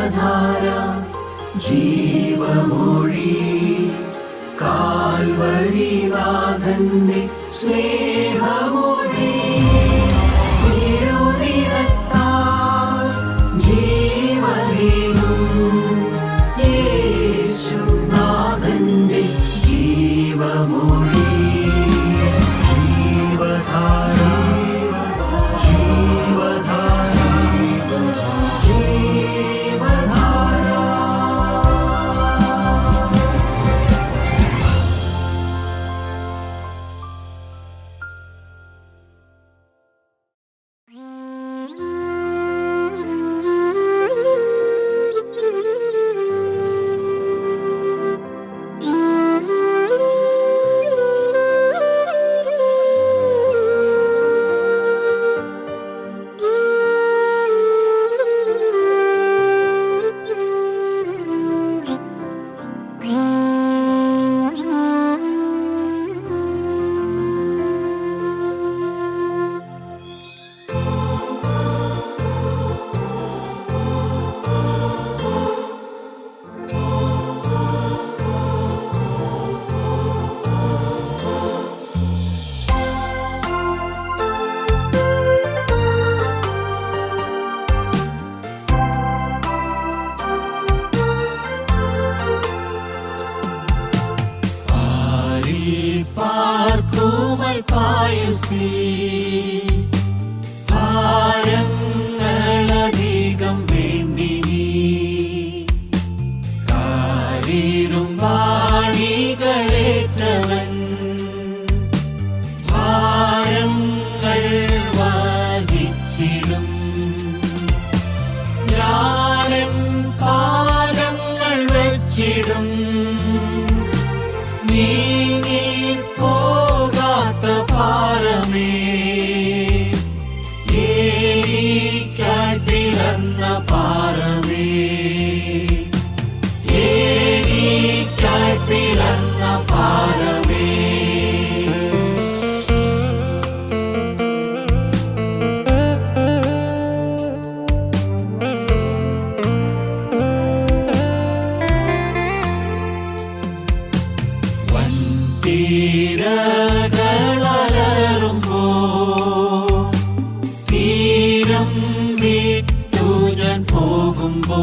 ജീവധാര ജീവമൊഴി കാൽവരിനാഥന്റെ സ്നേഹമൊഴി തിരുനിറത്താൽ ജീവനേകും യേശുനാഥന്റെ ജീവമൊഴി ജീവധാര ജീവധാര ജീവധാര. ഭാരങ്ങളധികം വേണ്ടിനി കാലിരും വാണികളേറ്റവൻ ഭാരങ്ങൾ വഹിച്ചിടും ഞാനെൻ പാദങ്ങൾ വെച്ചിടും നീങ്ങി പോകാത്ത ഭാരമേ എനിക്കായി പിളർന്ന ഭാരമേ എനിക്കായി പിളർന്ന ഭാരമേ. തീരകളലറുമ്പോ തീരം വിട്ടു ഞാൻ പോകുമ്പോ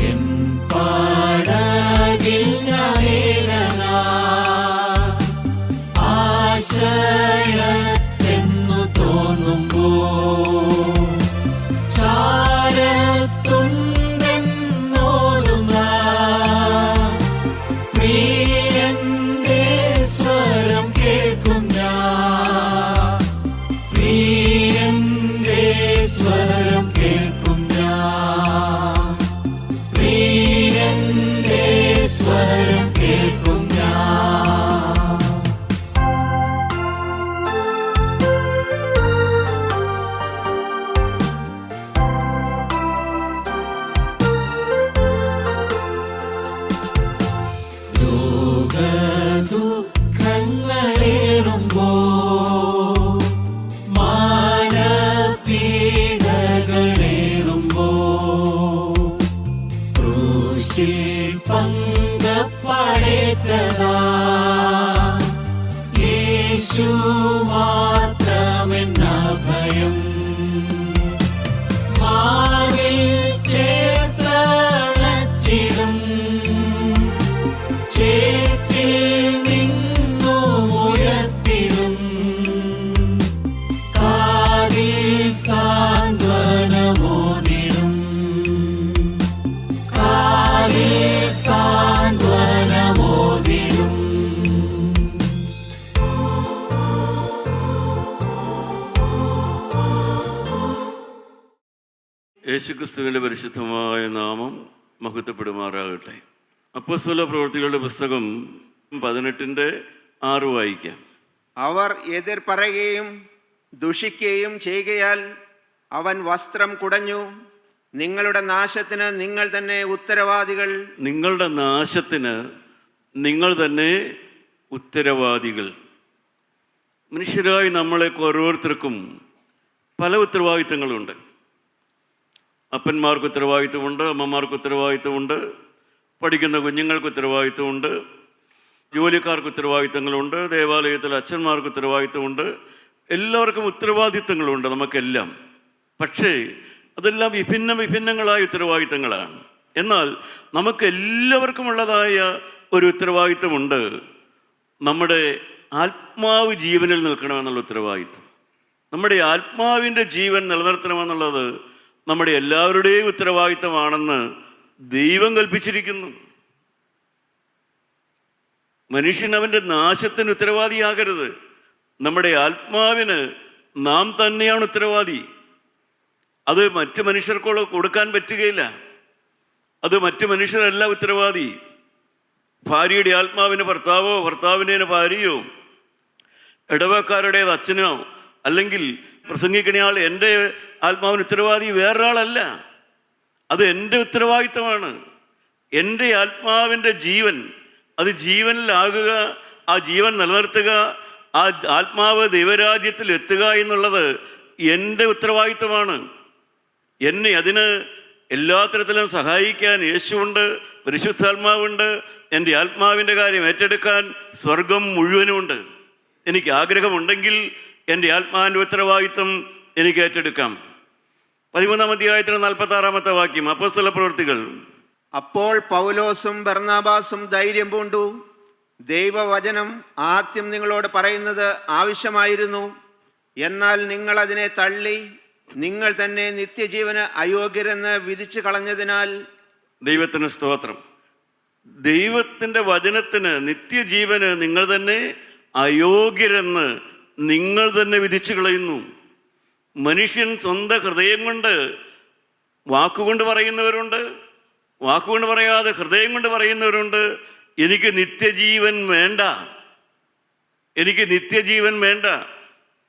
എൻ പടകിൽ ഞാനേകനാ ആശയത്തെന്നു തോന്നുമ്പോ ചാരത്തുണ്ടെന്നോതുന്ന പ്രിയന്റെ സ്വരം കേൾക്കും ഞാൻ പ്രിയന്റെ സ്വരം കേൾക്കും ഞാൻ പ്രിയന്റെ സ്വരം കേൾക്കും ഞാൻ. ദുഃഖങ്ങളേറുമ്പോ മാനപീഡകളേറുമ്പോ ക്രൂശിൽ പങ്കപ്പടേറ്റതാ യേശു മാത്രമെന്ന ഭയം മാറിൽ ചേർത്തണച്ചിടും ചേറ്റിൽ നിന്നു ഉയർത്തിടും കാതിൽ സാന്ത്വനമോദിടും കാതിൽ സാന്ത്വനമോദിടും. യേശുക്രിസ്തുവിൻ്റെ പരിശുദ്ധമായ നാമം മഹത്വപ്പെടുമാറാകട്ടെ. അപ്പോസ്തല പ്രവൃത്തികളുടെ പുസ്തകം 18:6 വായിക്കാം. അവർ എതിർ പറയുകയും ദുഷിക്കുകയും ചെയ്യുകയാൽ അവൻ വസ്ത്രം കുടഞ്ഞു. നിങ്ങളുടെ നാശത്തിന് നിങ്ങൾ തന്നെ ഉത്തരവാദികൾ. നിങ്ങളുടെ നാശത്തിന് നിങ്ങൾ തന്നെ ഉത്തരവാദികൾ. മനുഷ്യരായി നമ്മളെ ഓരോരുത്തർക്കും പല ഉത്തരവാദിത്തങ്ങളുണ്ട്. അപ്പന്മാർക്ക് ഉത്തരവാദിത്വമുണ്ട്, അമ്മമാർക്ക് ഉത്തരവാദിത്വമുണ്ട്, പഠിക്കുന്ന കുഞ്ഞുങ്ങൾക്ക് ഉത്തരവാദിത്വമുണ്ട്, ജോലിക്കാർക്ക് ഉത്തരവാദിത്തങ്ങളുണ്ട്, ദേവാലയത്തിൽ അച്ഛന്മാർക്ക് ഉത്തരവാദിത്വമുണ്ട്. എല്ലാവർക്കും ഉത്തരവാദിത്തങ്ങളുണ്ട് നമുക്കെല്ലാം. പക്ഷേ അതെല്ലാം വിഭിന്നങ്ങളായ ഉത്തരവാദിത്തങ്ങളാണ്. എന്നാൽ നമുക്ക് എല്ലാവർക്കുമുള്ളതായ ഒരു ഉത്തരവാദിത്വമുണ്ട്. നമ്മുടെ ആത്മാവ് ജീവനിൽ നിൽക്കണമെന്നുള്ള ഉത്തരവാദിത്വം. നമ്മുടെ ആത്മാവിൻ്റെ ജീവൻ നിലനിർത്തണമെന്നുള്ളത് നമ്മുടെ എല്ലാവരുടെയും ഉത്തരവാദിത്വമാണെന്ന് ദൈവം കൽപ്പിച്ചിരിക്കുന്നു. മനുഷ്യൻ അവൻ്റെ നാശത്തിന് ഉത്തരവാദിയാകരുത്. നമ്മുടെ ആത്മാവിന് നാം തന്നെയാണ് ഉത്തരവാദി. അത് മറ്റു മനുഷ്യർക്ക് കൊടുക്കാൻ പറ്റുകയില്ല. അത് മറ്റു മനുഷ്യരല്ല ഉത്തരവാദി. ഭാര്യയുടെ ആത്മാവിന് ഭർത്താവോ, ഭർത്താവിൻ്റെ ഭാര്യയോ, ഇടവക്കാരുടേത് അച്ഛനോ, അല്ലെങ്കിൽ പ്രസംഗിക്കണയാൾ എൻ്റെ ആത്മാവിന് ഉത്തരവാദി വേറൊരാളല്ല. അത് എൻ്റെ ഉത്തരവാദിത്തമാണ്. എൻ്റെ ആത്മാവിൻ്റെ ജീവൻ അത് ജീവനിലാകുക, ആ ജീവൻ നിലനിർത്തുക, ആ ആത്മാവ് ദൈവരാജ്യത്തിൽ എത്തുക എന്നുള്ളത് എൻ്റെ ഉത്തരവാദിത്തമാണ്. എന്നെ അതിന് എല്ലാ തരത്തിലും സഹായിക്കാൻ യേശുവുണ്ട്, പരിശുദ്ധാത്മാവുണ്ട്. എൻ്റെ ആത്മാവിൻ്റെ കാര്യം ഏറ്റെടുക്കാൻ സ്വർഗം മുഴുവനുമുണ്ട്. എനിക്ക് ആഗ്രഹമുണ്ടെങ്കിൽ എൻ്റെ ആത്മാവിൻ്റെ ഉത്തരവാദിത്വം എനിക്ക് ഏറ്റെടുക്കാം. 13-ാം അധ്യായത്തിന് 46-ാമത്തെ വാക്യം, അപ്പോസ്തലപ്രവൃത്തികൾ. അപ്പോൾ പൗലോസും ബർന്നാബാസും ധൈര്യം പൂണ്ടു, ദൈവവചനം ആദ്യം നിങ്ങളോട് പറയുന്നത് ആവശ്യമായിരുന്നു, എന്നാൽ നിങ്ങൾ അതിനെ തള്ളി നിങ്ങൾ തന്നെ നിത്യജീവന് അയോഗ്യരെന്ന് വിധിച്ചു കളഞ്ഞതിനാൽ. ദൈവത്തിന് സ്തോത്രം. ദൈവത്തിൻ്റെ വചനത്തിന്, നിത്യജീവന് നിങ്ങൾ തന്നെ അയോഗ്യരെന്ന് നിങ്ങൾ തന്നെ വിധിച്ചു കളയുന്നു. മനുഷ്യൻ സ്വന്തം ഹൃദയം കൊണ്ട്, വാക്കുകൊണ്ട് പറയുന്നവരുണ്ട്, വാക്കുകൊണ്ട് പറയാതെ ഹൃദയം കൊണ്ട് പറയുന്നവരുണ്ട്. എനിക്ക് നിത്യജീവൻ വേണ്ട, എനിക്ക് നിത്യജീവൻ വേണ്ട,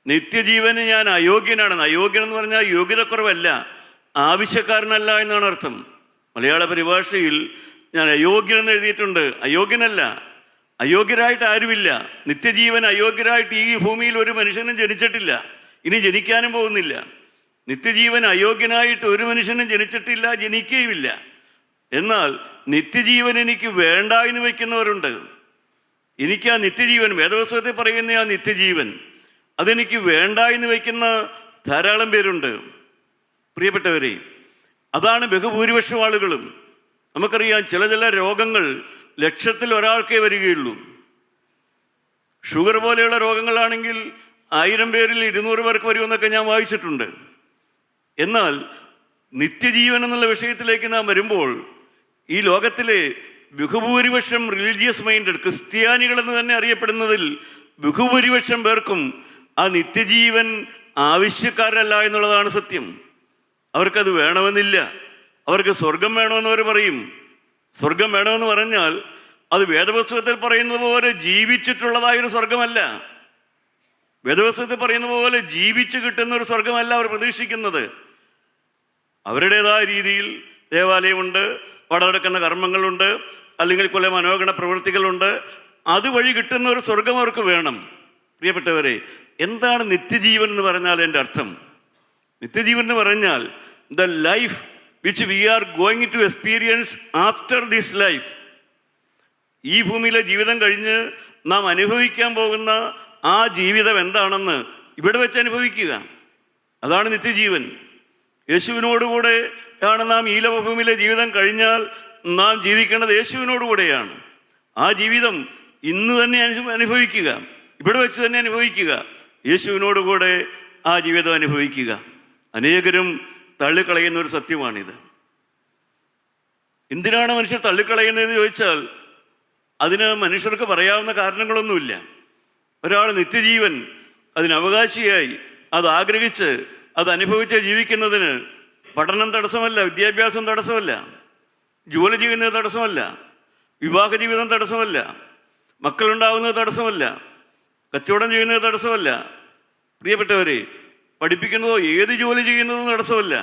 നിത്യജീവന് ഞാൻ അയോഗ്യനാണ്. അയോഗ്യൻ എന്ന് പറഞ്ഞാൽ യോഗ്യതക്കുറവല്ല, ആവശ്യക്കാരനല്ല എന്നാണ് അർത്ഥം. മലയാള പരിഭാഷയിൽ ഞാൻ അയോഗ്യനെന്ന് എഴുതിയിട്ടുണ്ട്. അയോഗ്യനല്ല, അയോഗ്യരായിട്ട് ആരുമില്ല. നിത്യജീവൻ അയോഗ്യരായിട്ട് ഈ ഭൂമിയിൽ ഒരു മനുഷ്യനും ജനിച്ചിട്ടില്ല, ഇനി ജനിക്കാനും പോകുന്നില്ല. നിത്യജീവൻ അയോഗ്യനായിട്ട് ഒരു മനുഷ്യനും ജനിച്ചിട്ടില്ല, ജനിക്കുകയുമില്ല. എന്നാൽ നിത്യജീവൻ എനിക്ക് വേണ്ട എന്ന് വയ്ക്കുന്നവരുണ്ട്. എനിക്ക് ആ നിത്യജീവൻ, വേദപുസ്തകത്തിൽ പറയുന്ന ആ നിത്യജീവൻ, അതെനിക്ക് വേണ്ട എന്ന് വയ്ക്കുന്ന ധാരാളം പേരുണ്ട്. പ്രിയപ്പെട്ടവരെ, അതാണ് ബഹുഭൂരിപക്ഷം ആളുകളും. നമുക്കറിയാം, ചില രോഗങ്ങൾ ലക്ഷത്തിൽ ഒരാൾക്കേ വരികയുള്ളൂ. ഷുഗർ പോലെയുള്ള രോഗങ്ങളാണെങ്കിൽ 1000 പേരിൽ 200 പേർക്ക് വരുമെന്നൊക്കെ ഞാൻ വായിച്ചിട്ടുണ്ട്. എന്നാൽ നിത്യജീവൻ എന്നുള്ള വിഷയത്തിലേക്ക് നാം വരുമ്പോൾ, ഈ ലോകത്തിലെ ബഹുഭൂരിപക്ഷം റിലീജിയസ് മൈൻഡഡ് ക്രിസ്ത്യാനികളെന്ന് തന്നെ അറിയപ്പെടുന്നതിൽ ബഹുഭൂരിപക്ഷം പേർക്കും ആ നിത്യജീവൻ ആവശ്യക്കാരല്ല എന്നുള്ളതാണ് സത്യം. അവർക്കത് വേണമെന്നില്ല. അവർക്ക് സ്വർഗം വേണമെന്ന് അവർ പറയും. സ്വർഗം വേണമെന്ന് പറഞ്ഞാൽ അത് വേദപുസ്തകത്തിൽ പറയുന്നത് പോലെ ജീവിച്ചിട്ടുള്ളതായൊരു സ്വർഗമല്ല. വേദപുസ്തകത്തിൽ പറയുന്ന പോലെ ജീവിച്ച് കിട്ടുന്ന ഒരു സ്വർഗമല്ല അവർ പ്രതീക്ഷിക്കുന്നത്. അവരുടേതായ രീതിയിൽ ദേവാലയമുണ്ട്, പടമെടുക്കുന്ന കർമ്മങ്ങളുണ്ട്, അല്ലെങ്കിൽ കുല മനോഗണ പ്രവൃത്തികളുണ്ട്. അതുവഴി കിട്ടുന്ന ഒരു സ്വർഗം അവർക്ക് വേണം. പ്രിയപ്പെട്ടവരെ, എന്താണ് നിത്യജീവൻ എന്ന് പറഞ്ഞാൽ എൻ്റെ അർത്ഥം? നിത്യജീവൻ എന്ന് പറഞ്ഞാൽ the life which we are going to experience after this life. ഈ ഭൂമിയിലെ ജീവിതം കഴിഞ്ഞ് നാം അനുഭവിക്കാൻ പോകുന്ന ആ ജീവിതം എന്താണെന്ന് ഇവിടെ വെച്ച് അനുഭവിക്കുക. അതാണ് നിത്യജീവൻ. യേശുവിനോടുകൂടെ ആണ് നാം ഈ ഭൂമിയിലെ ജീവിതം കഴിഞ്ഞാൽ നാം ജീവിക്കേണ്ടത് യേശുവിനോടുകൂടെയാണ്. ആ ജീവിതം ഇന്ന് തന്നെ അനുഭവിക്കുക, ഇവിടെ വെച്ച് തന്നെ അനുഭവിക്കുക, യേശുവിനോടുകൂടെ ആ ജീവിതം അനുഭവിക്കുക. അനേകരും തള്ളിക്കളയുന്ന ഒരു സത്യമാണിത്. എന്തിനാണ് മനുഷ്യർ തള്ളിക്കളയുന്നതെന്ന് ചോദിച്ചാൽ അതിന് മനുഷ്യർക്ക് പറയാവുന്ന കാരണങ്ങളൊന്നുമില്ല. ഒരാൾ നിത്യജീവൻ അതിനവകാശിയായി അത് ആഗ്രഹിച്ച് അത് അനുഭവിച്ച് ജീവിക്കുന്നതിന് പഠനം തടസ്സമല്ല, വിദ്യാഭ്യാസം തടസ്സമല്ല, ജോലി ചെയ്യുന്നത് തടസ്സമല്ല, വിവാഹ ജീവിതം തടസ്സമല്ല, മക്കളുണ്ടാവുന്നത് തടസ്സമല്ല, കച്ചവടം ചെയ്യുന്നത് തടസ്സമല്ല. പ്രിയപ്പെട്ടവരെ, പഠിപ്പിക്കുന്നതോ ഏത് ജോലി ചെയ്യുന്നതും തടസ്സമല്ല.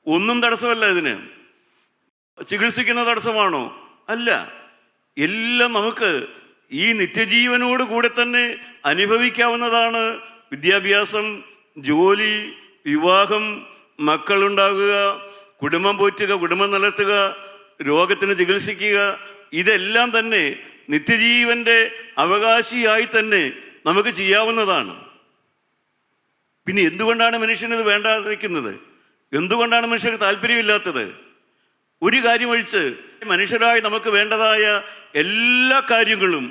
ഒന്നും തടസ്സമല്ല ഇതിന്. ചികിത്സിക്കുന്ന തടസ്സമാണോ? അല്ല. എല്ലാം നമുക്ക് ഈ നിത്യജീവനോട് കൂടെ തന്നെ അനുഭവിക്കാവുന്നതാണ്. വിദ്യാഭ്യാസം, ജോലി, വിവാഹം, മക്കളുണ്ടാകുക, കുടുംബം പോറ്റുക, കുടുംബം നടത്തുക, രോഗത്തിന് ചികിത്സിക്കുക, ഇതെല്ലാം തന്നെ നിത്യജീവൻ്റെ അവകാശിയായി തന്നെ നമുക്ക് ചെയ്യാവുന്നതാണ്. പിന്നെ എന്തുകൊണ്ടാണ് മനുഷ്യനിത് വേണ്ടാതെ വയ്ക്കുന്നത്? എന്തുകൊണ്ടാണ് മനുഷ്യർക്ക് താല്പര്യമില്ലാത്തത്? ഒരു കാര്യം ഒഴിച്ച് മനുഷ്യരായി നമുക്ക് വേണ്ടതായ എല്ലാ കാര്യങ്ങളും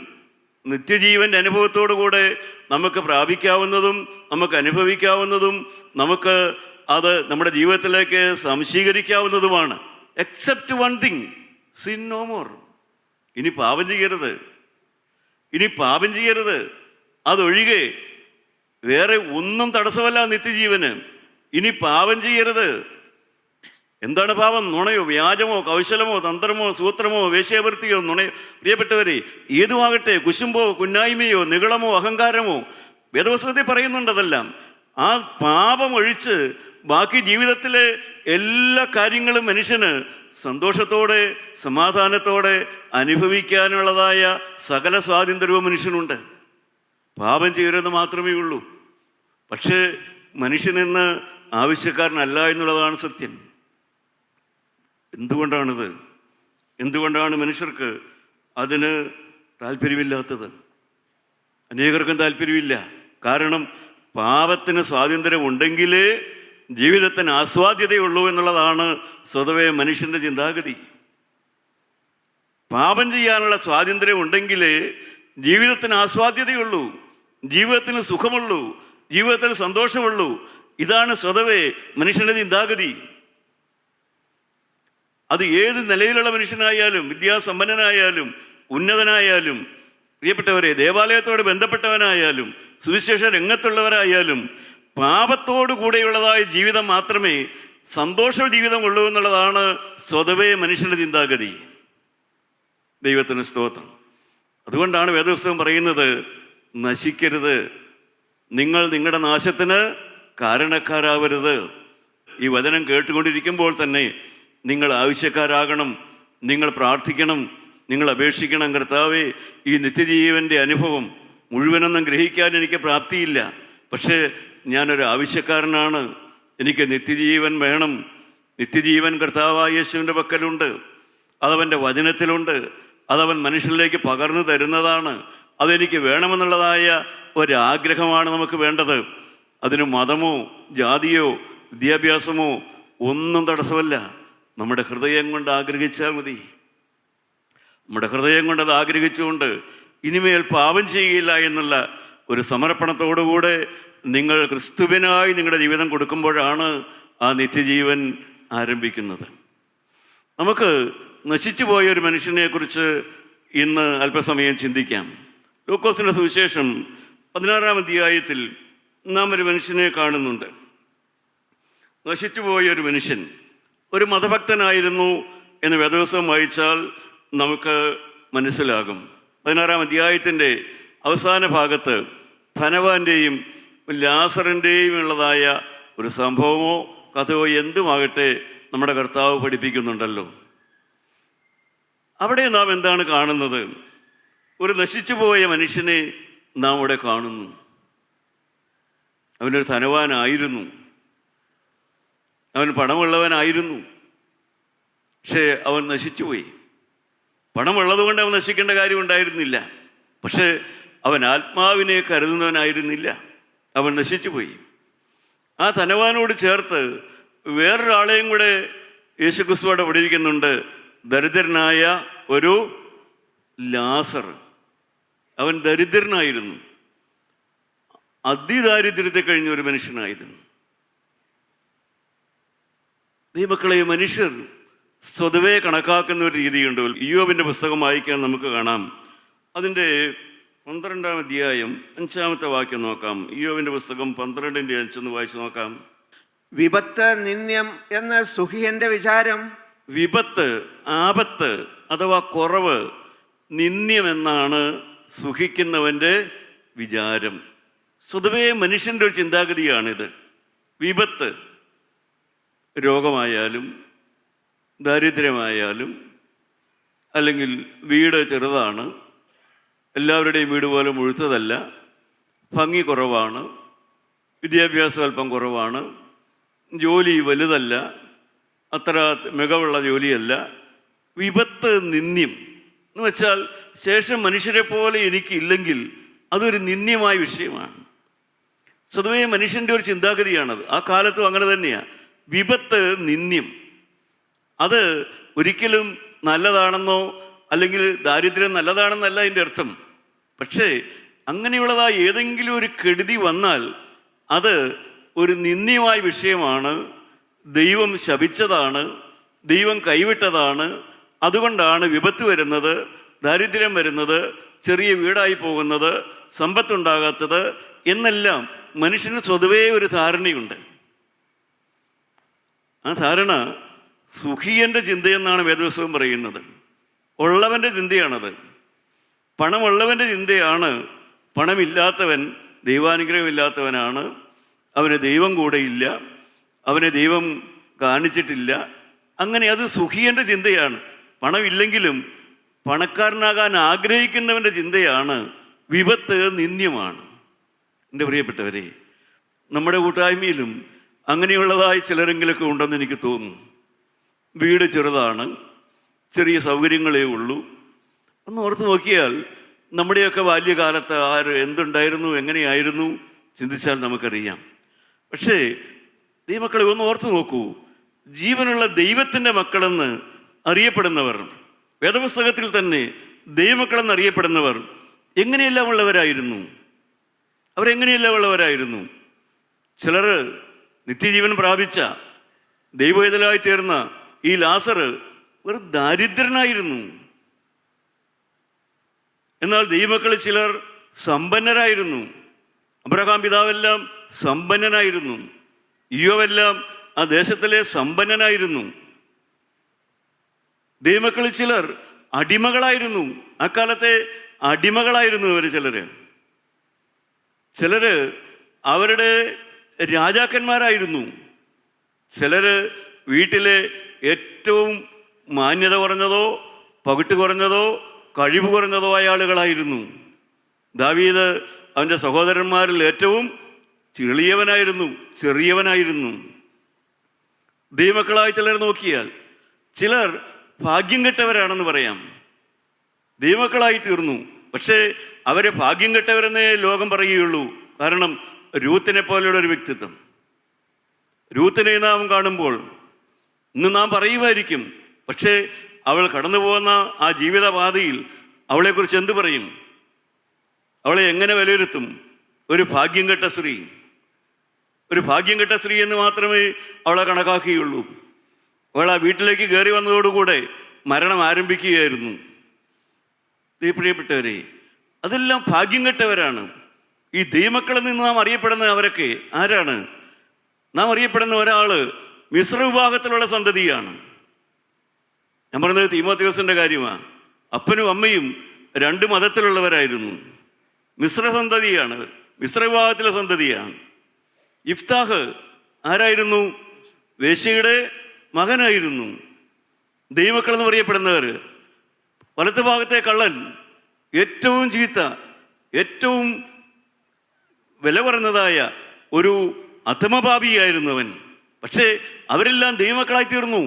നിത്യജീവൻ്റെ അനുഭവത്തോടു കൂടെ നമുക്ക് പ്രാപിക്കാവുന്നതും നമുക്ക് അനുഭവിക്കാവുന്നതും നമുക്ക് അത് നമ്മുടെ ജീവിതത്തിലേക്ക് സംശീകരിക്കാവുന്നതുമാണ്. Except one thing, sin no more. ഇനി പാപം ചെയ്യരുത്, ഇനി പാപം ചെയ്യരുത്. അതൊഴികെ വേറെ ഒന്നും തടസ്സമല്ല നിത്യജീവന്. ഇനി പാപം ചെയ്യരുത്. എന്താണ് പാപം? നുണയോ, വ്യാജമോ, കൗശലമോ, തന്ത്രമോ, സൂത്രമോ, വേശ്യാവൃത്തിയോ, നുണയോ, പ്രിയപ്പെട്ടവരെ, ഏതുമാകട്ടെ, കുശുമ്പോ, കുന്നായ്മയോ, നികളമോ, അഹങ്കാരമോ, വേദപുസ്തകത്തിൽ പറയുന്നുണ്ടതെല്ലാം. ആ പാപം ഒഴിച്ച് ബാക്കി ജീവിതത്തിലെ എല്ലാ കാര്യങ്ങളും മനുഷ്യന് സന്തോഷത്തോടെ സമാധാനത്തോടെ അനുഭവിക്കാനുള്ളതായ സകല സ്വാതന്ത്ര്യവും മനുഷ്യനുണ്ട്. പാപം ചെയ്യരുത് മാത്രമേ ഉള്ളൂ. പക്ഷേ മനുഷ്യനെന്ന് ആവശ്യക്കാരനല്ല എന്നുള്ളതാണ് സത്യം. എന്തുകൊണ്ടാണിത്? എന്തുകൊണ്ടാണ് മനുഷ്യർക്ക് അതിന് താല്പര്യമില്ലാത്തത്? അനേകർക്കും താല്പര്യമില്ല. കാരണം പാപത്തിന് സ്വാതന്ത്ര്യം ഉണ്ടെങ്കിലേ ജീവിതത്തിന് ആസ്വാദ്യതയുള്ളൂ എന്നുള്ളതാണ് സ്വതവേ മനുഷ്യൻ്റെ ചിന്താഗതി. പാപം ചെയ്യാനുള്ള സ്വാതന്ത്ര്യം ഉണ്ടെങ്കിലേ ജീവിതത്തിന് ആസ്വാദ്യതയുള്ളൂ, ജീവിതത്തിന് സുഖമുള്ളൂ, ജീവിതത്തിന് സന്തോഷമുള്ളൂ. ഇതാണ് സ്വതവേ മനുഷ്യൻ്റെ ചിന്താഗതി. അത് ഏത് നിലയിലുള്ള മനുഷ്യനായാലും, വിദ്യാസമ്പന്നനായാലും, ഉന്നതനായാലും, പ്രിയപ്പെട്ടവരെ, ദേവാലയത്തോട് ബന്ധപ്പെട്ടവനായാലും, സുവിശേഷ രംഗത്തുള്ളവരായാലും, പാപത്തോടു കൂടെയുള്ളതായ ജീവിതം മാത്രമേ സന്തോഷ ജീവിതമുള്ളൂ എന്നുള്ളതാണ് സ്വതവേ മനുഷ്യൻ്റെ ചിന്താഗതി. ദൈവത്തിന് സ്തോത്രം. അതുകൊണ്ടാണ് വേദപുസ്തകം പറയുന്നത്, നശിക്കരുത്, നിങ്ങൾ നിങ്ങളുടെ നാശത്തിന് കാരണക്കാരാവരുത്. ഈ വചനം കേട്ടുകൊണ്ടിരിക്കുമ്പോൾ തന്നെ നിങ്ങൾ ആവശ്യക്കാരാകണം, നിങ്ങൾ പ്രാർത്ഥിക്കണം, നിങ്ങൾ അപേക്ഷിക്കണം. കർത്താവേ, ഈ നിത്യജീവൻ്റെ അനുഭവം മുഴുവനൊന്നും ഗ്രഹിക്കാൻ എനിക്ക് പ്രാപ്തിയില്ല, പക്ഷേ ഞാനൊരു ആവശ്യക്കാരനാണ്, എനിക്ക് നിത്യജീവൻ വേണം. നിത്യജീവൻ കർത്താവായ യേശുവിൻ്റെ പക്കലുണ്ട്, അതവൻ്റെ വചനത്തിലുണ്ട്, അതവൻ മനുഷ്യരിലേക്ക് പകർന്നു തരുന്നതാണ്. അതെനിക്ക് വേണമെന്നുള്ളതായ ഒരാഗ്രഹമാണ് നമുക്ക് വേണ്ടത്. അതിന് മതമോ ജാതിയോ വിദ്യാഭ്യാസമോ ഒന്നും തടസ്സമല്ല. നമ്മുടെ ഹൃദയം കൊണ്ട് ആഗ്രഹിച്ചാൽ മതി. നമ്മുടെ ഹൃദയം കൊണ്ട് അത് ആഗ്രഹിച്ചുകൊണ്ട് ഇനിമേൽ പാപം ചെയ്യുകയില്ല എന്നുള്ള ഒരു സമർപ്പണത്തോടുകൂടെ നിങ്ങൾ ക്രിസ്തുവിനായി നിങ്ങളുടെ ജീവിതം കൊടുക്കുമ്പോഴാണ് ആ നിത്യജീവൻ ആരംഭിക്കുന്നത്. നമുക്ക് നശിച്ചു പോയ ഒരു മനുഷ്യനെക്കുറിച്ച് ഇന്ന് അല്പസമയം ചിന്തിക്കാം. ലൂക്കോസിൻ്റെ സുവിശേഷം 16-ാം അധ്യായത്തിൽ നാം ഒരു മനുഷ്യനെ കാണുന്നുണ്ട്. നശിച്ചുപോയ ഒരു മനുഷ്യൻ, ഒരു മതഭക്തനായിരുന്നു എന്ന് വേദപുസ്തകം വായിച്ചാൽ നമുക്ക് മനസ്സിലാകും. 16-ാം അധ്യായത്തിൻ്റെ അവസാന ഭാഗത്ത് ധനവാന്റെയും ലാസറിൻ്റെയും ഉള്ളതായ ഒരു സംഭവമോ കഥയോ എന്തുമാകട്ടെ നമ്മുടെ കർത്താവ് പഠിപ്പിക്കുന്നുണ്ടല്ലോ. അവിടെ നാം എന്താണ് കാണുന്നത്? ഒരു നശിച്ചുപോയ മനുഷ്യനെ നാം അവിടെ കാണുന്നു. അവനൊരു ധനവാനായിരുന്നു, അവൻ പണമുള്ളവനായിരുന്നു, പക്ഷേ അവൻ നശിച്ചുപോയി. പണമുള്ളത് കൊണ്ട് അവൻ നശിക്കേണ്ട കാര്യം ഉണ്ടായിരുന്നില്ല, പക്ഷേ അവൻ ആത്മാവിനെ കരുതുന്നവനായിരുന്നില്ല, അവൻ നശിച്ചുപോയി. ആ ധനവാനോട് ചേർത്ത് വേറൊരാളെയും കൂടെ യേശുക്രിസ്തുവോടെ പഠിപ്പിക്കുന്നുണ്ട്, ദരിദ്രനായ ഒരു ലാസർ. അവൻ ദരിദ്രനായിരുന്നു, അതിദാരിദ്ര്യത്തെ കഴിഞ്ഞ ഒരു മനുഷ്യനായിരുന്നു. ദൈവമക്കളെ, മനുഷ്യർ സ്വതവേ കണക്കാക്കുന്ന ഒരു രീതിയുണ്ട്. ഇയ്യോബിൻ്റെ പുസ്തകം വായിക്കാൻ നമുക്ക് കാണാം. അതിൻ്റെ 12-ാം അധ്യായം 5-ാമത്തെ വാക്യം നോക്കാം. ഇയ്യോബിൻ്റെ പുസ്തകം 12-5 വായിച്ചു നോക്കാം. വിപത്ത് നിന്ദ്യം എന്ന് സുഖിയന്റെ വിചാരം. വിപത്ത്, ആപത്ത് അഥവാ കുറവ് നിന്ദ്യമെന്നാണ് സുഖിക്കുന്നവൻ്റെ വിചാരം. സ്വതവേ മനുഷ്യൻ്റെ ഒരു ചിന്താഗതിയാണിത്. വിപത്ത്, രോഗമായാലും ദാരിദ്ര്യമായാലും, അല്ലെങ്കിൽ വീട് ചെറുതാണ്, എല്ലാവരുടെയും വീട് പോലെ മുഴുത്തതല്ല, ഭംഗി കുറവാണ്, വിദ്യാഭ്യാസം അല്പം കുറവാണ്, ജോലി വലുതല്ല, അത്ര മികവുള്ള ജോലിയല്ല. വിപത്ത് നിന്ദ്യം എന്ന് വെച്ചാൽ ശേഷം മനുഷ്യരെ പോലെ എനിക്കില്ലെങ്കിൽ അതൊരു നിന്ദ്യമായ വിഷയമാണ്. സ്വതവേ മനുഷ്യൻ്റെ ഒരു ചിന്താഗതിയാണത്. ആ കാലത്തും അങ്ങനെ തന്നെയാണ്. വിപത്ത് നിന്ദ്യം, അത് ഒരിക്കലും നല്ലതാണെന്നോ അല്ലെങ്കിൽ ദാരിദ്ര്യം നല്ലതാണെന്നല്ല അതിൻ്റെ അർത്ഥം. പക്ഷേ അങ്ങനെയുള്ളതായ ഏതെങ്കിലും ഒരു കെടുതി വന്നാൽ അത് ഒരു നിന്ദ്യമായ വിഷയമാണ്. ദൈവം ശപിച്ചതാണ്, ദൈവം കൈവിട്ടതാണ്. അതുകൊണ്ടാണ് വിപത്ത് വരുന്നത്, ദാരിദ്ര്യം വരുന്നത്, ചെറിയ വീടായി പോകുന്നത്, സമ്പത്തുണ്ടാകാത്തത് എന്നെല്ലാം മനുഷ്യന് സ്വതവേ ഒരു ധാരണയുണ്ട്. ആ ധാരണ സുഖിയൻ്റെ ചിന്തയെന്നാണ് വേദപുസ്തകം പറയുന്നത്. ഉള്ളവൻ്റെ ചിന്തയാണത്. പണമുള്ളവൻ്റെ ചിന്തയാണ് പണമില്ലാത്തവൻ ദൈവാനുഗ്രഹമില്ലാത്തവനാണ്, അവന് ദൈവം കൂടെയില്ല, അവനെ ദൈവം കാണിച്ചിട്ടില്ല. അങ്ങനെ അത് സുഖിയൻ്റെ ചിന്തയാണ്. പണമില്ലെങ്കിലും പണക്കാരനാകാൻ ആഗ്രഹിക്കുന്നവൻ്റെ ചിന്തയാണ് വിപത്ത് നിന്ദ്യമാണ്. എൻ്റെ പ്രിയപ്പെട്ടവരെ, നമ്മുടെ കൂട്ടായ്മയിലും അങ്ങനെയുള്ളതായി ചിലരെങ്കിലൊക്കെ ഉണ്ടെന്ന് എനിക്ക് തോന്നുന്നു. വീട് ചെറുതാണ്, ചെറിയ സൗകര്യങ്ങളേ ഉള്ളൂ. ഒന്ന് ഓർത്ത് നോക്കിയാൽ നമ്മുടെയൊക്കെ ബാല്യകാലത്ത് എന്തുണ്ടായിരുന്നു, എങ്ങനെയായിരുന്നു ചിന്തിച്ചാൽ നമുക്കറിയാം. പക്ഷേ ദൈവമക്കളെ ഒന്ന് ഓർത്ത് നോക്കൂ. ജീവനുള്ള ദൈവത്തിൻ്റെ മക്കളെന്ന് അറിയപ്പെടുന്നവർ, വേദപുസ്തകത്തിൽ തന്നെ ദൈവമക്കളെന്ന് അറിയപ്പെടുന്നവർ എങ്ങനെയെല്ലാം ഉള്ളവരായിരുന്നു? അവരെങ്ങനെയെല്ലാം ഉള്ളവരായിരുന്നു? ചിലർ നിത്യജീവൻ പ്രാപിച്ച ദൈവവേദലായി തീർന്ന ഈ ലാസർ ഒരു ദാരിദ്രനായിരുന്നു. എന്നാൽ ദൈവമക്കളിൽ ചിലർ സമ്പന്നരായിരുന്നു. അബ്രഹാം പിതാവെല്ലാം സമ്പന്നനായിരുന്നു. യോവെല്ലാം ആ ദേശത്തിലെ സമ്പന്നനായിരുന്നു. ദൈവമക്കളിൽ ചിലർ അടിമകളായിരുന്നു. അക്കാലത്തെ അടിമകളായിരുന്നു ഇവർ. ചിലര് അവരുടെ രാജാക്കന്മാരായിരുന്നു. ചിലര് വീട്ടിലെ ഏറ്റവും മാന്യത കുറഞ്ഞതോ പകിട്ട് കുറഞ്ഞതോ കഴിവ് കുറഞ്ഞതോ ആയ ആളുകളായിരുന്നു. ദാവീദ് അവൻ്റെ സഹോദരന്മാരിൽ ഏറ്റവും ചെറിയവനായിരുന്നു. ദൈവമക്കളായി ചിലർ നോക്കിയാൽ ചിലർ ഭാഗ്യം കെട്ടവരാണെന്ന് പറയാം. ദൈവമക്കളായി തീർന്നു, പക്ഷേ അവരെ ഭാഗ്യം കെട്ടവരെന്നേ ലോകം പറയുകയുള്ളൂ. കാരണം രൂത്തിനെ പോലെയുള്ള ഒരു വ്യക്തിത്വം, രൂത്തിനെ നാം കാണുമ്പോൾ ഇന്ന് നാം പറയുമായിരിക്കും, പക്ഷേ അവൾ കടന്നു പോകുന്ന ആ ജീവിതപാതയിൽ അവളെക്കുറിച്ച് എന്ത് പറയും? അവളെ എങ്ങനെ വിലയിരുത്തും? ഒരു ഭാഗ്യം കെട്ട സ്ത്രീ, ഒരു ഭാഗ്യം കെട്ട സ്ത്രീ എന്ന് മാത്രമേ അവളെ കണക്കാക്കുകയുള്ളൂ. അവൾ ആ വീട്ടിലേക്ക് കയറി വന്നതോടുകൂടെ മരണം ആരംഭിക്കുകയായിരുന്നു. പ്രിയപ്പെട്ടവരെ, അതെല്ലാം ഭാഗ്യം കെട്ടവരാണ്. ഈ ദൈവമക്കളിൽ നിന്ന് നാം അറിയപ്പെടുന്ന അവരൊക്കെ ആരാണ്? നാം അറിയപ്പെടുന്ന ഒരാൾ മിശ്ര വിഭാഗത്തിലുള്ള സന്തതിയാണ്. ഞാൻ പറഞ്ഞത് തീമോഥെയോസിൻ്റെ കാര്യമാണ്. അപ്പനും അമ്മയും രണ്ട് മതത്തിലുള്ളവരായിരുന്നു. മിശ്ര സന്തതിയാണ്, മിശ്ര വിഭാഗത്തിലെ സന്തതിയാണ്. ഇഫ്താഹ് ആരായിരുന്നു? വേശ്യയുടെ മകനായിരുന്നു. ദൈവമക്കളെന്ന് പറയപ്പെടുന്നവർ. വലത്ത് ഭാഗത്തെ കള്ളൻ, ഏറ്റവും ചീത്ത, ഏറ്റവും വില കുറഞ്ഞതായ ഒരു അധമപാപിയായിരുന്നു അവൻ. പക്ഷേ അവരെല്ലാം ദൈവമക്കളായി തീർന്നു.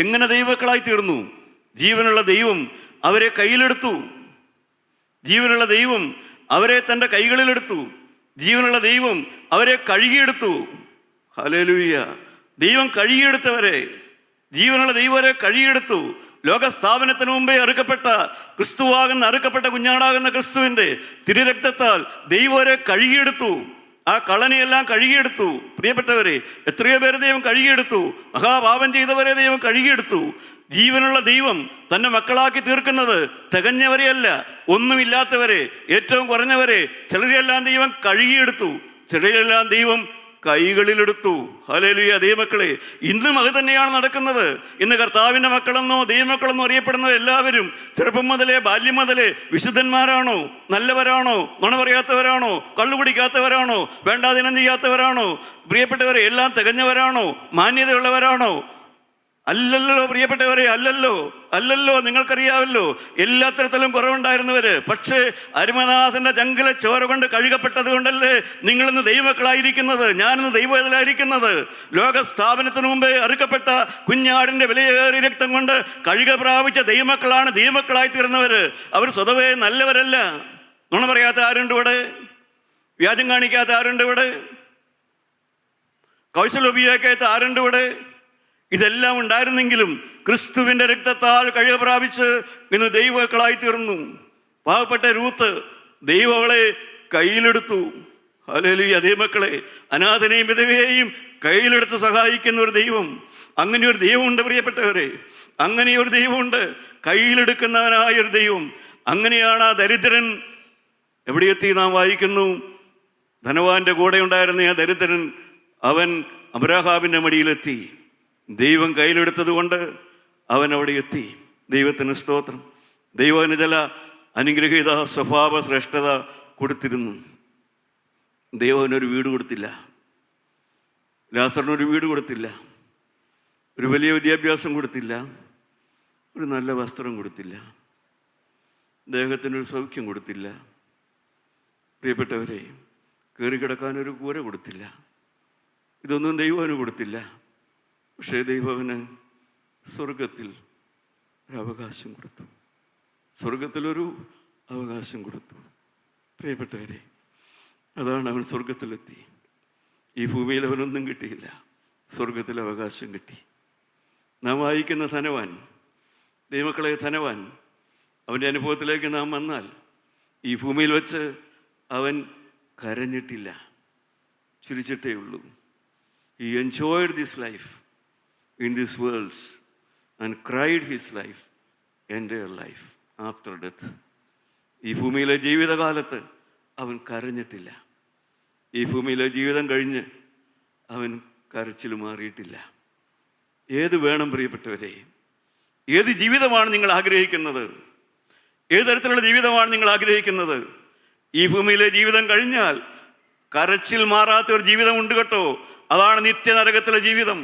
എങ്ങനെ ദൈവമക്കളായി തീർന്നു? ജീവനുള്ള ദൈവം അവരെ കയ്യിലെടുത്തു. ജീവനുള്ള ദൈവം അവരെ തൻ്റെ കൈകളിലെടുത്തു. ജീവനുള്ള ദൈവം അവരെ കഴുകിയെടുത്തു. ഹല്ലേലൂയ! ദൈവം കഴുകിയെടുത്തവരെ, ജീവനുള്ള ദൈവം അവരെ കഴുകിയെടുത്തു. ലോകസ്ഥാപനത്തിന് മുമ്പേ അറുക്കപ്പെട്ട കുഞ്ഞാടാകുന്ന ക്രിസ്തുവിൻ്റെ തിരുരക്തത്താൽ ദൈവം അവരെ കഴുകിയെടുത്തു. ആ കള്ളനെയെല്ലാം കഴുകിയെടുത്തു. പ്രിയപ്പെട്ടവരെ, എത്രയോ പേരെ ദൈവം കഴുകിയെടുത്തു. മഹാപാപം ചെയ്തവരെ ദൈവം കഴുകിയെടുത്തു. ജീവനുള്ള ദൈവം തൻ്റെ മക്കളാക്കി തീർക്കുന്നത് തികഞ്ഞവരെയല്ല, ഒന്നുമില്ലാത്തവരെ, ഏറ്റവും കുറഞ്ഞവരെ, ചിലരെല്ലാം ദൈവം കഴുകിയെടുത്തു, ചിലരെല്ലാം ദൈവം കൈകളിലെടുത്തു. ഹല്ലേലൂയ! ദൈവമക്കളെ, ഇന്നും അത് തന്നെയാണ് നടക്കുന്നത്. ഇന്ന് കർത്താവിൻ്റെ മക്കളെന്നോ ദൈവമക്കളെന്നോ അറിയപ്പെടുന്ന എല്ലാവരും ചെറുപ്പം മുതലേ, ബാല്യം മുതലേ വിശുദ്ധന്മാരാണോ? നല്ലവരാണോ? നുണ പറയാത്തവരാണോ? കള്ളുകുടിക്കാത്തവരാണോ? വേണ്ടാദിനം ചെയ്യാത്തവരാണോ? പ്രിയപ്പെട്ടവരെ, എല്ലാം തികഞ്ഞവരാണോ? മാന്യതയുള്ളവരാണോ? അല്ലല്ലോ പ്രിയപ്പെട്ടവരെ, അല്ലല്ലോ നിങ്ങൾക്കറിയാമല്ലോ, എല്ലാ തരത്തിലും കുറവുണ്ടായിരുന്നവര്. പക്ഷേ അരുമനാഥന്റെ ചങ്കിലെ ചോര കൊണ്ട് കഴുകപ്പെട്ടത് കൊണ്ടല്ലേ നിങ്ങളിന്ന് ദൈവമക്കളായിരിക്കുന്നത്, ഞാനിന്ന് ദൈവത്തിലായിരിക്കുന്നത്. ലോക സ്ഥാപനത്തിന് മുമ്പേ അറുക്കപ്പെട്ട കുഞ്ഞാടിന്റെ വിലയേറിയ രക്തം കൊണ്ട് കഴുക പ്രാപിച്ച ദൈവമക്കളാണ് ദൈവമക്കളായി തീർന്നവര്. അവർ സ്വതവേ നല്ലവരല്ല. നുണ പറയാത്ത ആരുണ്ട് ഇവിടെ? വ്യാജം കാണിക്കാത്ത ആരുണ്ട് ഇവിടെ? കൗശലം ഉപയോഗിക്കാത്ത ആരുണ്ട് ഇവിടെ? ഇതെല്ലാം ഉണ്ടായിരുന്നെങ്കിലും ക്രിസ്തുവിന്റെ രക്തത്താൽ കഴുക പ്രാപിച്ച് ഇന്ന് ദൈവമക്കളായി തീർന്നു. പാവപ്പെട്ട രൂത്ത് ദൈവം അവളെ കയ്യിലെടുത്തു. ഹല്ലേലൂയ. ദൈവമക്കളെ, അനാഥനെയും വിധവയെയും കയ്യിലെടുത്ത് സഹായിക്കുന്ന ഒരു ദൈവം, അങ്ങനെ ഒരു ദൈവമുണ്ട് പ്രിയപ്പെട്ടവരെ. അങ്ങനെ ഒരു ദൈവമുണ്ട്, കയ്യിലെടുക്കുന്നവനായ ഒരു ദൈവം. അങ്ങനെയാണ് ആ ദരിദ്രൻ എവിടെ എത്തി? നാം വായിക്കുന്നു, ധനവാന്റെ കൂടെ ഉണ്ടായിരുന്ന ആ ദരിദ്രൻ അവൻ അബ്രാഹാമിന്റെ മടിയിലെത്തി. ദൈവം കയ്യിലെടുത്തത് കൊണ്ട് അവൻ അവിടെ എത്തി. ദൈവത്തിന് സ്തോത്രം. ദൈവത്തിന് ചില അനുഗ്രഹീത സ്വഭാവ ശ്രേഷ്ഠത കൊടുത്തിരുന്നു. ദൈവത്തിനൊരു വീട് കൊടുത്തില്ല, ലാസറിനൊരു വീട് കൊടുത്തില്ല, ഒരു വലിയ വിദ്യാഭ്യാസം കൊടുത്തില്ല, ഒരു നല്ല വസ്ത്രം കൊടുത്തില്ല, ദേഹത്തിനൊരു സൗഖ്യം കൊടുത്തില്ല. പ്രിയപ്പെട്ടവരെ, കയറിക്കിടക്കാനൊരു കൂര കൊടുത്തില്ല. ഇതൊന്നും ദൈവത്തിന് കൊടുത്തില്ല. പക്ഷേ ദൈവത്തിന് സ്വർഗത്തിൽ ഒരു അവകാശം കൊടുത്തു. സ്വർഗത്തിലൊരു അവകാശം കൊടുത്തു. പ്രിയപ്പെട്ടവരെ, അതാണ് അവൻ സ്വർഗത്തിലെത്തി. ഈ ഭൂമിയിൽ അവനൊന്നും കിട്ടിയില്ല, സ്വർഗത്തിൽ അവകാശം കിട്ടി. നാം വായിക്കുന്ന ധനവാൻ, ദൈവമക്കളെ ധനവാൻ, അവൻ്റെ അനുഭവത്തിലേക്ക് നാം വന്നാൽ ഈ ഭൂമിയിൽ വെച്ച് അവൻ കരഞ്ഞിട്ടില്ല, ചിരിച്ചിട്ടേ ഉള്ളൂ. He enjoyed this life in this world and cried his life, entire life after death. ഈ ഭൂമിയിലെ ജീവിതകാലത്ത് അവൻ കരഞ്ഞിട്ടില്ല. ഈ ഭൂമിയിലെ ജീവിതം കഴിഞ്ഞ് അവൻ കരച്ചിൽ മാറിയിട്ടില്ല. ഏത് വേണം പ്രിയപ്പെട്ടവരെ? ഏത് ജീവിതമാണ് നിങ്ങൾ ആഗ്രഹിക്കുന്നത്? ഏത് തരത്തിലുള്ള ജീവിതമാണ് നിങ്ങൾ ആഗ്രഹിക്കുന്നത്? ഈ ഭൂമിയിലെ ജീവിതം കഴിഞ്ഞാൽ കരച്ചിൽ മാറാത്ത ഒരു ജീവിതം ഉണ്ട് കേട്ടോ. അതാണ് നിത്യനരകത്തിലെ ജീവിതം,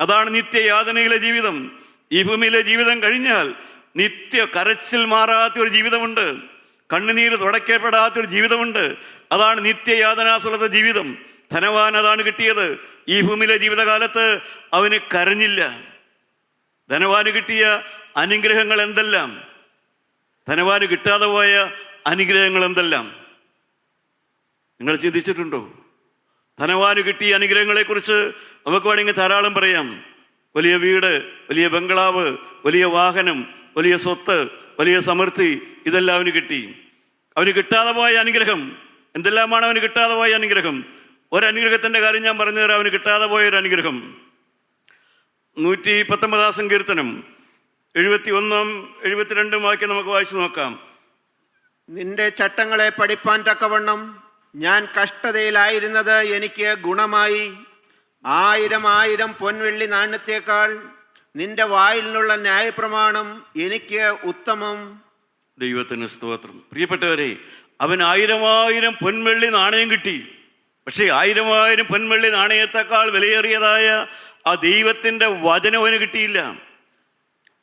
അതാണ് നിത്യയാതനയിലെ ജീവിതം. ഈ ഭൂമിയിലെ ജീവിതം കഴിഞ്ഞാൽ നിത്യ കരച്ചിൽ മാറാത്ത ഒരു ജീവിതമുണ്ട്, കണ്ണുനീര് തുടയ്ക്കപ്പെടാത്തൊരു ജീവിതമുണ്ട്. അതാണ് നിത്യയാതനാസുലത ജീവിതം. ധനവാൻ അതാണ് കിട്ടിയത്. ഈ ഭൂമിയിലെ ജീവിതകാലത്ത് അവന് കരഞ്ഞില്ല. ധനവാന് കിട്ടിയ അനുഗ്രഹങ്ങൾ എന്തെല്ലാം, ധനവാന് കിട്ടാതെ പോയ അനുഗ്രഹങ്ങൾ എന്തെല്ലാം നിങ്ങൾ ചിന്തിച്ചിട്ടുണ്ടോ? ധനവാന് കിട്ടിയ അനുഗ്രഹങ്ങളെക്കുറിച്ച് നമുക്ക് വേണമെങ്കിൽ ധാരാളം പറയാം. വലിയ വീട്, വലിയ ബംഗ്ലാവ്, വലിയ വാഹനം, വലിയ സ്വത്ത്, വലിയ സമൃദ്ധി, ഇതെല്ലാം അവന് കിട്ടി. അവന് കിട്ടാതെ പോയ അനുഗ്രഹം എന്തെല്ലാമാണ്? അവന് കിട്ടാതെ പോയ അനുഗ്രഹം, ഒരനുഗ്രഹത്തിൻ്റെ കാര്യം ഞാൻ പറഞ്ഞുതരാം. അവന് കിട്ടാതെ പോയൊരു അനുഗ്രഹം 119 സങ്കീർത്തനം 71 72 വാക്യം നമുക്ക് വായിച്ചു നോക്കാം. നിന്റെ ചട്ടങ്ങളെ പഠിപ്പാൻ തക്കവണ്ണം ഞാൻ കഷ്ടതയിലായിരുന്നത് എനിക്ക് ഗുണമായി. 1000 പൊൻവെള്ളി നാണ്യത്തേക്കാൾ നിന്റെ വായിൽ നിന്നുള്ള ന്യായപ്രമാണം എനിക്ക് ഉത്തമം. ദൈവത്തിന് സ്തോത്രം. പ്രിയപ്പെട്ടവരെ, അവൻ 1000 പൊൻവെള്ളി നാണയം കിട്ടി. പക്ഷേ 1000 പൊൻവെള്ളി നാണയത്തെക്കാൾ വിലയേറിയതായ ആ ദൈവത്തിൻ്റെ വചനം അവന് കിട്ടിയില്ല.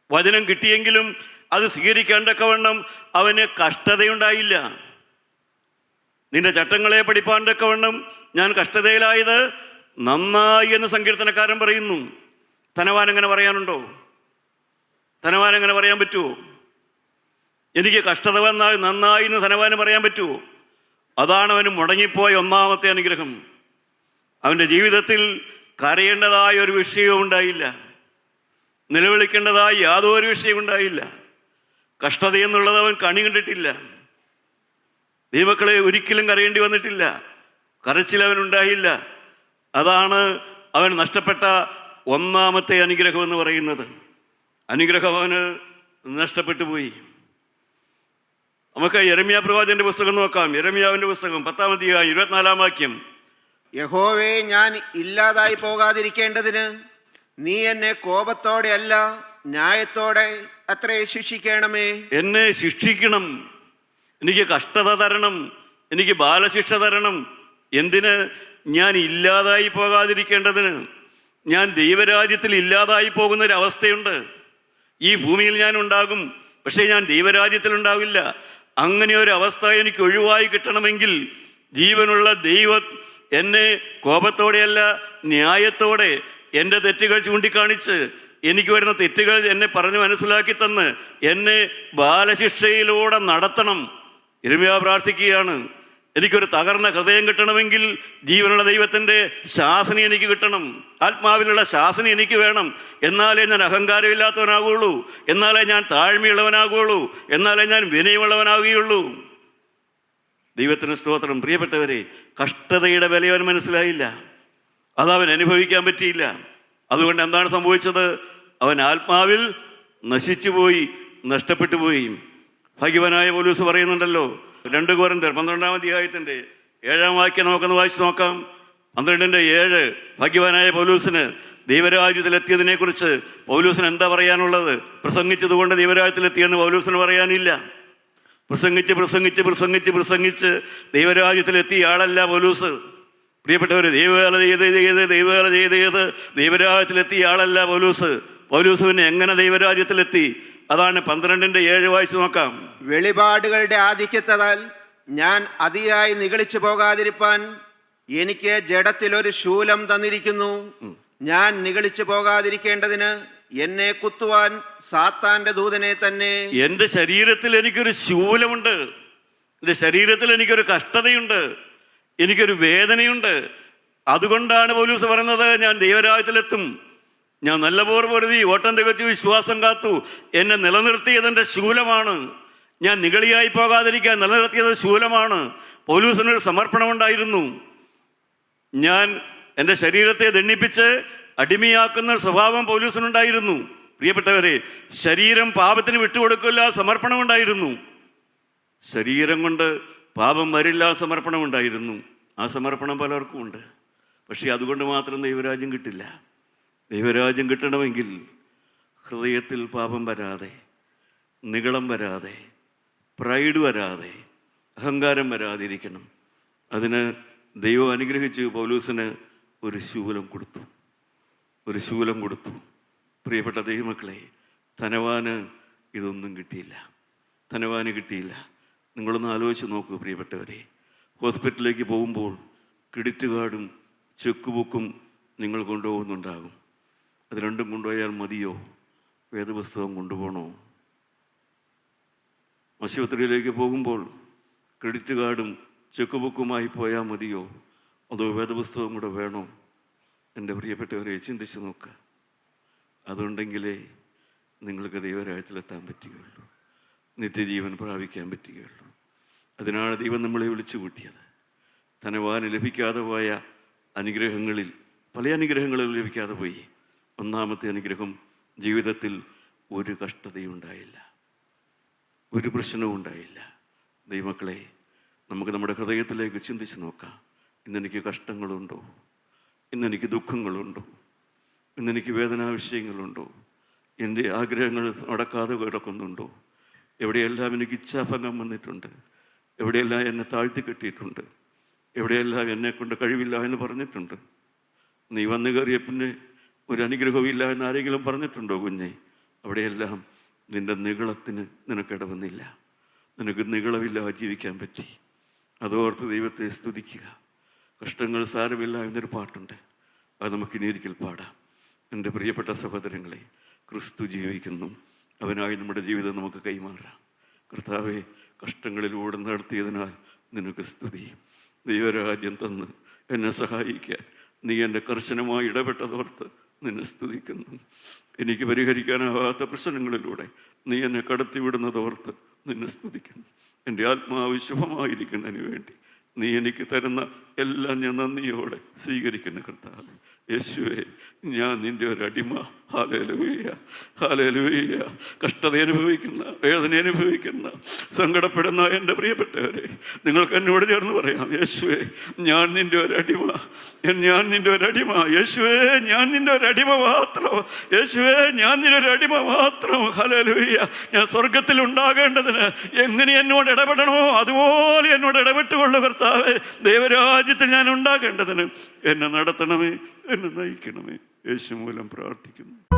വചനം കിട്ടിയെങ്കിലും അത് സ്വീകരിക്കേണ്ടക്കവണ്ണം അവന് കഷ്ടതയുണ്ടായില്ല. നിന്റെ ചട്ടങ്ങളെ പഠിപ്പാൻ തക്കവണ്ണം ഞാൻ കഷ്ടതയിലായത് നന്നായി എന്ന് സങ്കീർത്തനക്കാരൻ പറയുന്നു. ധനവാൻ എങ്ങനെ പറയാനുണ്ടോ? ധനവാൻ എങ്ങനെ പറയാൻ പറ്റുമോ? എനിക്ക് കഷ്ടത വന്നാൽ നന്നായി എന്ന് ധനവാന് പറയാൻ പറ്റുമോ? അതാണ് അവന് മുടങ്ങിപ്പോയ ഒന്നാമത്തെ അനുഗ്രഹം. അവൻ്റെ ജീവിതത്തിൽ കരയേണ്ടതായ ഒരു വിഷയവും ഉണ്ടായില്ല, നിലവിളിക്കേണ്ടതായ യാതൊരു വിഷയവും ഉണ്ടായില്ല. കഷ്ടതയെന്നുള്ളത് അവൻ കണി കണ്ടിട്ടില്ല. ദൈവമക്കളെ, ഒരിക്കലും കരയേണ്ടി വന്നിട്ടില്ല, കരച്ചിൽ അവനുണ്ടായില്ല. അതാണ് അവൻ നഷ്ടപ്പെട്ട ഒന്നാമത്തെ അനുഗ്രഹം എന്ന് പറയുന്നത്. അനുഗ്രഹം അവന് നഷ്ടപ്പെട്ടു പോയി. നമുക്ക് യെരമ്യാ പ്രവാചകന്റെ പുസ്തകം നോക്കാം. യെരമ്യാവിന്റെ പുസ്തകം 10-ാം അധ്യായം 24-ാം വാക്യം. യഹോവേ, ഞാൻ ഇല്ലാതായി പോകാതിരിക്കേണ്ടതിന് നീ എന്നെ കോപത്തോടെ അല്ല ന്യായത്തോടെ അത്രേ ശിക്ഷിക്കണമേ. എന്നെ ശിക്ഷിക്കണം, എനിക്ക് കഷ്ടത തരണം, എനിക്ക് ബാലശിക്ഷ തരണം. എന്തിന്? ഞാൻ ഇല്ലാതായി പോകാതിരിക്കേണ്ടതിന്. ഞാൻ ദൈവരാജ്യത്തിൽ ഇല്ലാതായി പോകുന്നൊരവസ്ഥയുണ്ട്. ഈ ഭൂമിയിൽ ഞാൻ ഉണ്ടാകും, പക്ഷേ ഞാൻ ദൈവരാജ്യത്തിൽ ഉണ്ടാവില്ല. അങ്ങനെ ഒരു അവസ്ഥ എനിക്ക് ഒഴിവായി കിട്ടണമെങ്കിൽ ജീവനുള്ള ദൈവം എന്നെ കോപത്തോടെയല്ല, ന്യായത്തോടെ എൻ്റെ തെറ്റുകൾ ചൂണ്ടിക്കാണിച്ച്, എനിക്ക് വരുന്ന തെറ്റുകൾ എന്നെ പറഞ്ഞ് മനസ്സിലാക്കി തന്ന് എന്നെ ബാലശിക്ഷയിലൂടെ നടത്തണം. യിരെമ്യാ പ്രാർത്ഥിക്കുകയാണ്, എനിക്കൊരു തകർന്ന ഹൃദയം കിട്ടണമെങ്കിൽ ജീവനുള്ള ദൈവത്തിൻ്റെ ശാസന എനിക്ക് കിട്ടണം, ആത്മാവിലുള്ള ശാസന എനിക്ക് വേണം. എന്നാലേ ഞാൻ അഹങ്കാരമില്ലാത്തവനാകുള്ളൂ, എന്നാലേ ഞാൻ താഴ്മയുള്ളവനാകുള്ളൂ, എന്നാലേ ഞാൻ വിനയമുള്ളവനാകുകയുള്ളൂ. ദൈവത്തിന് സ്തോത്രം. പ്രിയപ്പെട്ടവരെ, കഷ്ടതയുടെ വില അവൻ മനസ്സിലായില്ല, അതവൻ അനുഭവിക്കാൻ പറ്റിയില്ല. അതുകൊണ്ട് എന്താണ് സംഭവിച്ചത്? അവൻ ആത്മാവിൽ നശിച്ചുപോയി, നഷ്ടപ്പെട്ടു പോയി. ഭാഗ്യവാനായ പൗലോസ് പറയുന്നുണ്ടല്ലോ, 2 കൊരിന്ത്യർ 12-ാം അധ്യായത്തിൻ്റെ 7-ാം വാക്യം നമുക്കൊന്ന് വായിച്ച് നോക്കാം. 12:7. ഭാഗ്യവാനായ പൗലോസിന് ദൈവരാജ്യത്തിലെത്തിയതിനെ കുറിച്ച് പൗലോസിന് എന്താ പറയാനുള്ളത്? പ്രസംഗിച്ചതുകൊണ്ട് ദൈവരാജ്യത്തിലെത്തിയെന്ന് പൗലോസിന് പറയാനില്ല. പ്രസംഗിച്ച് ദൈവരാജ്യത്തിലെത്തിയ ആളല്ല പൗലോസ്. പ്രിയപ്പെട്ടവർ, ദൈവവേല ചെയ്ത് ദൈവരാജ്യത്തിലെത്തിയ ആളല്ല പൗലോസ്. പൗലോസ് പിന്നെ എങ്ങനെ ദൈവരാജ്യത്തിലെത്തി? അതാണ് 12:7 വായിച്ചു നോക്കാം. വെളിപാടുകളുടെ ആധിക്യത്താൽ ഞാൻ അതിയായി നിഗളിച്ചു പോകാതിരിപ്പാൻ എനിക്ക് ജഡത്തിലൊരു ശൂലം തന്നിരിക്കുന്നു. ഞാൻ നിഗളിച്ചു പോകാതിരിക്കേണ്ടതിന് എന്നെ കുത്തുവാൻ സാത്താന്റെ ദൂതനെ തന്നെ. എൻ്റെ ശരീരത്തിൽ എനിക്കൊരു ശൂലമുണ്ട്, എൻ്റെ ശരീരത്തിൽ എനിക്കൊരു കഷ്ടതയുണ്ട്, എനിക്കൊരു വേദനയുണ്ട്. അതുകൊണ്ടാണ് പൗലോസ് പറയുന്നത്, ഞാൻ ദൈവരാജ്യത്തിലെത്തും. ഞാൻ നല്ല പോർ പൊരുതി ഓട്ടം തികച്ചു വിശ്വാസം കാത്തു. എന്നെ നിലനിർത്തിയതെൻ്റെ ശൂലമാണ്. ഞാൻ നിഗളിയായി പോകാതിരിക്കാൻ നിലനിർത്തിയത് ശൂലമാണ്. പൗലോസിനൊരു സമർപ്പണമുണ്ടായിരുന്നു. ഞാൻ എൻ്റെ ശരീരത്തെ ദണ്ഡിപ്പിച്ച് അടിമയാക്കുന്ന സ്വഭാവം പൗലോസിനുണ്ടായിരുന്നു. പ്രിയപ്പെട്ടവരെ, ശരീരം പാപത്തിന് വിട്ടുകൊടുക്കില്ല, സമർപ്പണമുണ്ടായിരുന്നു. ശരീരം കൊണ്ട് പാപം വരില്ല, സമർപ്പണമുണ്ടായിരുന്നു. ആ സമർപ്പണം പലർക്കും ഉണ്ട്. പക്ഷേ അതുകൊണ്ട് മാത്രം ദൈവരാജ്യം കിട്ടില്ല. ദൈവരാജ്യം കിട്ടണമെങ്കിൽ ഹൃദയത്തിൽ പാപം വരാതെ, നിഗളം വരാതെ, പ്രൈഡ് വരാതെ, അഹങ്കാരം വരാതിരിക്കണം. അതിന് ദൈവം അനുഗ്രഹിച്ച് പൗലോസിന് ഒരു ശൂലം കൊടുത്തു. പ്രിയപ്പെട്ട ദൈവമക്കളെ, ധനവാന് ഇതൊന്നും കിട്ടിയില്ല. നിങ്ങളൊന്ന് ആലോചിച്ച് നോക്കൂ പ്രിയപ്പെട്ടവരെ. ഹോസ്പിറ്റലിലേക്ക് പോകുമ്പോൾ ക്രെഡിറ്റ് കാർഡും ചെക്ക് ബുക്കും നിങ്ങൾ കൊണ്ടുപോകുന്നുണ്ടാകും. അത് രണ്ടും കൊണ്ടുപോയാൽ മതിയോ? വേദപുസ്തകം കൊണ്ടുപോകണോ? ആശുപത്രിയിലേക്ക് പോകുമ്പോൾ ക്രെഡിറ്റ് കാർഡും ചെക്ക് ബുക്കുമായി പോയാൽ മതിയോ? അതോ വേദപുസ്തകം കൂടെ വേണോ? എൻ്റെ പ്രിയപ്പെട്ടവരെ, ചിന്തിച്ച് നോക്കുക. അതുണ്ടെങ്കിലേ നിങ്ങൾക്ക് ദൈവരാജ്യത്തിലെത്താൻ പറ്റുകയുള്ളൂ, നിത്യജീവൻ പ്രാപിക്കാൻ പറ്റുകയുള്ളൂ. അതിനാണ് ദൈവം നമ്മളെ വിളിച്ചു കൂട്ടിയത്. ധനവാന് ലഭിക്കാതെ പോയ അനുഗ്രഹങ്ങളിൽ പല അനുഗ്രഹങ്ങളും ലഭിക്കാതെ പോയി. ഒന്നാമത്തെ അനുഗ്രഹം, ജീവിതത്തിൽ ഒരു കഷ്ടതയുണ്ടായില്ല, ഒരു പ്രശ്നവും ഉണ്ടായില്ല. ദൈവമക്കളെ, നമുക്ക് നമ്മുടെ ഹൃദയത്തിലേക്ക് ചിന്തിച്ച് നോക്കാം. ഇന്നെനിക്ക് കഷ്ടങ്ങളുണ്ടോ? ഇന്നെനിക്ക് ദുഃഖങ്ങളുണ്ടോ? ഇന്നെനിക്ക് വേദനാവിഷയങ്ങളുണ്ടോ? എൻ്റെ ആഗ്രഹങ്ങൾ നടക്കാതെ കിടക്കുന്നുണ്ടോ? എവിടെയെല്ലാം എനിക്ക് ഇച്ഛാഭംഗം വന്നിട്ടുണ്ട്, എവിടെയെല്ലാം എന്നെ താഴ്ത്തി കെട്ടിയിട്ടുണ്ട്, എവിടെയെല്ലാം എന്നെക്കൊണ്ട് കഴിവില്ല എന്ന് പറഞ്ഞിട്ടുണ്ട്. നീ വന്നു കയറിയ പിന്നെ ഒരു അനുഗ്രഹമില്ല എന്ന് ആരെങ്കിലും പറഞ്ഞിട്ടുണ്ടോ കുഞ്ഞെ? അവിടെയെല്ലാം നിൻ്റെ നിഗളത്തിന് നിനക്കിടവന്നില്ല. നിനക്ക് നിഗളമില്ല, ജീവിക്കാൻ പറ്റി. അതോർത്ത് ദൈവത്തെ സ്തുതിക്കുക. കഷ്ടങ്ങൾ സാരമില്ല എന്നൊരു പാട്ടുണ്ട്, അത് നമുക്കിനി ഒരിക്കൽ പാടാം. എൻ്റെ പ്രിയപ്പെട്ട സഹോദരങ്ങളെ, ക്രിസ്തു ജീവിക്കുന്നു, അവനായി നമ്മുടെ ജീവിതം നമുക്ക് കൈമാറാം. കർത്താവെ, കഷ്ടങ്ങളിലൂടെ നടത്തിയതിനാൽ നിനക്ക് സ്തുതി. ദൈവരാജ്യം തന്ന് എന്നെ സഹായിക്കാൻ നീ എൻ്റെ കർശനമായി ഇടപെട്ടതോർത്ത് നിന്നെ സ്തുതിക്കുന്നു. എനിക്ക് പരിഹരിക്കാനാവാത്ത പ്രശ്നങ്ങളിലൂടെ നീ എന്നെ കടത്തിവിടുന്നതോർത്ത് നിന്നെ സ്തുതിക്കുന്നു. എൻ്റെ ആത്മാവ് ശുഭമായിരിക്കുന്നതിന് വേണ്ടി നീ എനിക്ക് തരുന്ന എല്ലാം ഞാൻ നന്ദിയോടെ സ്വീകരിക്കുന്നു. കർത്താവേ, യേശുവേ, ഞാൻ നിൻ്റെ ഒരു അടിമ. Hallelujah, hallelujah. കഷ്ടത അനുഭവിക്കുന്ന, വേദന അനുഭവിക്കുന്ന, സങ്കടപ്പെടുന്ന എൻ്റെ പ്രിയപ്പെട്ടവരെ, നിങ്ങൾക്ക് എന്നോട് ചേർന്ന് പറയാം, യേശുവേ, ഞാൻ നിൻ്റെ ഒരു അടിമ. ഞാൻ നിൻ്റെ ഒരു അടിമ. യേശുവേ, ഞാൻ നിൻ്റെ ഒരു അടിമ മാത്രം. യേശുവേ, ഞാൻ നിൻ്റെ ഒരു അടിമ മാത്രം. ഹല്ലേലൂയ. ഞാൻ സ്വർഗത്തിൽ ഉണ്ടാകേണ്ടതിന് എങ്ങനെ എന്നോട് ഇടപെടണമോ അതുപോലെ എന്നോട് ഇടപെട്ടുകൊള്ളു കർത്താവേ. ദൈവരാജ്യത്തിൽ ഞാൻ ഉണ്ടാകേണ്ടതിന് എന്നെ നടത്തണമേ, എന്നെ നയിക്കണമേ. യേശു മൂലം പ്രാർത്ഥിക്കുന്നു.